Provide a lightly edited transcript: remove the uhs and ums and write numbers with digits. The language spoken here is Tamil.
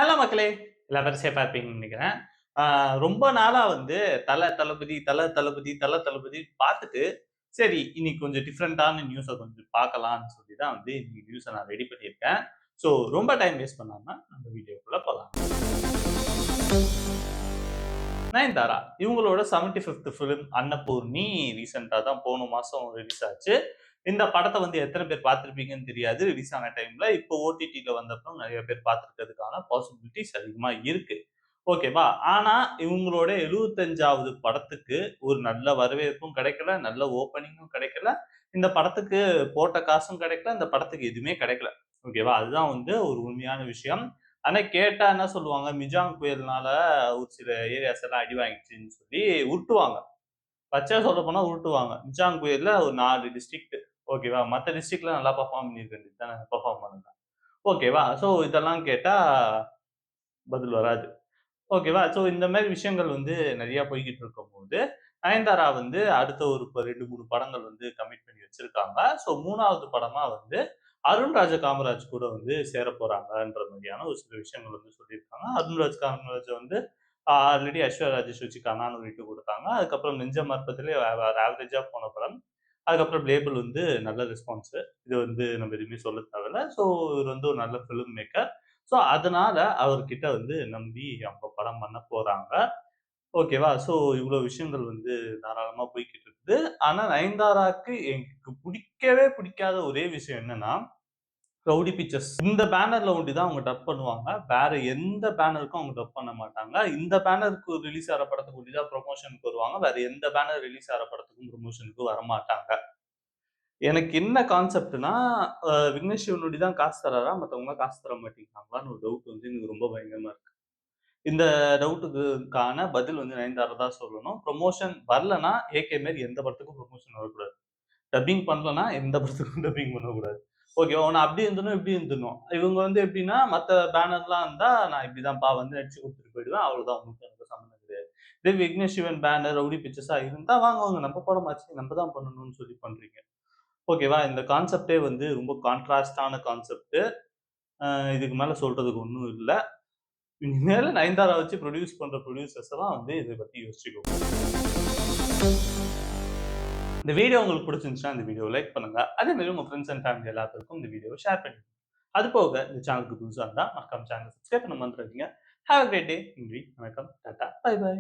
ஹலோ மக்களே! எல்லா பேரும் சேஃபா இருப்பீங்கன்னு நெனைக்கிறேன். ரொம்ப நாளா வந்து தல, தளபதி பார்த்துட்டு, சரி இன்னைக்கு கொஞ்சம் டிஃபரண்டான நியூஸ கொஞ்சம் பார்க்கலான்னு சொல்லி தான் வந்து இன்னைக்கு நியூஸ நான் ரெடி பண்ணியிருக்கேன். ஸோ ரொம்ப டைம் வேஸ்ட் பண்ணாம நம்ம வீடியோக்குள்ள போலாம். நயன்தாரா இவங்களோட 75த் ஃபிலிம் அன்னபூர்ணி ரீசென்ட்டா தான் போன மாசம் ரிலீஸ் ஆச்சு. இந்த படத்த வந்து எத்தன பேர் பார்த்திருப்பீங்கன்னு தெரியாது. ரிலீஸ் ஆன டைம்ல. இப்போ ஓடிடில வந்தப்புறம் நெறைய பேர் பார்த்திருக்கிறதுக்கான பாசிபிலிட்டீஸ் அதிகமா இருக்கு. ஓகேவா? ஆனா இவங்களோட 75வது படத்துக்கு ஒரு நல்ல வரவேற்பும் கிடைக்கல, நல்ல ஓப்பனிங்கும் கிடைக்கல. இந்த படத்துக்கு போட்ட காசும் கிடைக்கல. இந்த படத்துக்கு எதுவுமே கிடைக்கல. ஓகேவா? அதுதான் வந்து ஒரு உண்மையான விஷயம். ஆனா கேட்டா என்ன சொல்லுவாங்க, மிஜாங் புயல்னால ஒரு சில ஏரியாஸ் எல்லாம் அடி வாங்கிச்சுன்னு சொல்லி உருட்டுவாங்க. பச்சையா சொல்லப்போனா உருட்டுவாங்க. மிஜாங் புயல்ல ஒரு 4 டிஸ்ட்ரிக்ட் ஓகேவா? மத்த டிஸ்ட்ரிக்ட்ல நல்லா பெர்ஃபார்ம் பண்ணியிருக்க வேண்டியது தானே, பெர்ஃபார்ம் பண்ணல. ஓகேவா? ஸோ இதெல்லாம் கேட்டா பதில் வராது. ஓகேவா? ஸோ இந்த மாரி விஷயங்கள் வந்து நெறைய போய்க்கிட்டு இருக்கும்போது, நயன்தாரா வந்து அடுத்த ஒரு 2, 3 படங்கள் வந்து கமிட் பண்ணி வச்சிருக்காங்க. ஸோ 3வது படமா வந்து அருண்ராஜ காமராஜ் கூட வந்து சேரப் போறாங்கன்ற மாதிரியான ஒரு சில விஷயங்கள் வந்து சொல்லியிருக்காங்க. அருண்ராஜ் காமராஜ் வந்து ஆல்ரெடி ஐஸ்வர்யா ராஜேஷ் வச்சு கனான்னு விட்டு குடுத்தாங்க. அதுக்கப்புறம் நெஞ்சம் அற்புதத்திலே ஆவரேஜா போன படம். அதுக்கப்புறம் லேபிள் வந்து நல்ல ரெஸ்பான்ஸ். இது வந்து நம்ம எதுவுமே சொல்ல தேவையில்ல. ஸோ இவர் வந்து ஒரு நல்ல ஃபிலிம் மேக்கர். ஸோ அதனால அவர்கிட்ட வந்து நம்பி அவங்க படம் பண்ண போறாங்க. ஓகேவா? ஸோ இவ்ளோ விஷயங்கள் வந்து தாராளமா போய்க்கிட்டு இருக்குது. ஆனா நயன்தாராக்கு எனக்கு பிடிக்கவே பிடிக்காத ஒரே விஷயம் என்னன்னா, ரவுடி பிக்சர்ஸ். இந்த பேனர்ல ஒண்டி தான் அவங்க டப் பண்ணுவாங்க. வேற எந்த பேனருக்கும் அவங்க டப் பண்ண மாட்டாங்க. இந்த பேனருக்கு ரிலீஸ் ஆற படத்துக்கு ஒண்டி தான் ப்ரமோஷனுக்கு வருவாங்க. வேற எந்த பேனர் ரிலீஸ் ஆற படத்துக்கும் ப்ரமோஷனுக்கு வரமாட்டாங்க. எனக்கு என்ன கான்செப்ட்னா, விக்னேஷ் சிவன் ஒண்டி தான் காசு தர்றாரா? மத்தவங்கலாம் காசு தர மாட்டேங்கிறாங்களான்னு ஒரு டவுட் வந்து எனக்கு ரொம்ப பயங்கரமா இருக்கு. இந்த டவுட்டுக்கான பதில் வந்து நயன்தாரா தான் சொல்லணும். ப்ரமோஷன் வரலன்னா, ஏகே மாரி எந்த படத்துக்கும் ப்ரமோஷன் வரக்கூடாது. டப்பிங் பண்ணலன்னா, எந்த படத்துக்கும் டப்பிங் பண்ணக்கூடாது. ஓகேவா? ஒண்ணு அப்படி இருந்துடணும், இப்படி இருந்துடணும். இவங்க வந்து எப்படின்னா, மத்த பேனர்லாம் இருந்தா, நான் இப்படிதான்ப்பா வந்து நடிச்சு குடுத்துட்டு போயிடுவேன். அவ்வளவுதான். உங்களுக்கு எனக்கு சம்மந்தம் கிடையாது. இதே விக்னேஷ் சிவன் பேனர், ரவுடி பிக்சர்ஸா இருந்தா, வாங்க வாங்க நம்ம படமாச்சு. நம்ம தான் பண்ணணும்னு சொல்லி பண்றீங்க. ஓகேவா? இந்த கான்செப்ட்டே வந்து ரொம்ப கான்ட்ராஸ்டான கான்செப்ட். இதுக்கு மேல சொல்றதுக்கு ஒண்ணும் இல்ல. இனிமேல நயன்தாரா வச்சு புரொடியூஸ் பண்ற புரொடியூசர்ஸ் எல்லாம் வந்து இத பத்தி யோசிச்சுக்கோங்க. இந்த வீடியோ உங்களுக்கு பிடிச்சிருந்துச்சுன்னா இந்த வீடியோவை லைக் பண்ணுங்க. அதே மாதிரி உங்க ஃப்ரெண்ட்ஸ் அண்ட் ஃபேமிலி எல்லாத்துக்கும் இந்த வீடியோவை ஷேர் பண்ணுங்க. அது போக இந்த சேனலுக்கு புதுசா இருந்தா மறக்காம சேனல் சப்ஸ்கிரைப் பண்ண மறந்துடாதீங்க. Have a great day. நன்றி, வணக்கம், டாடா, பை பை.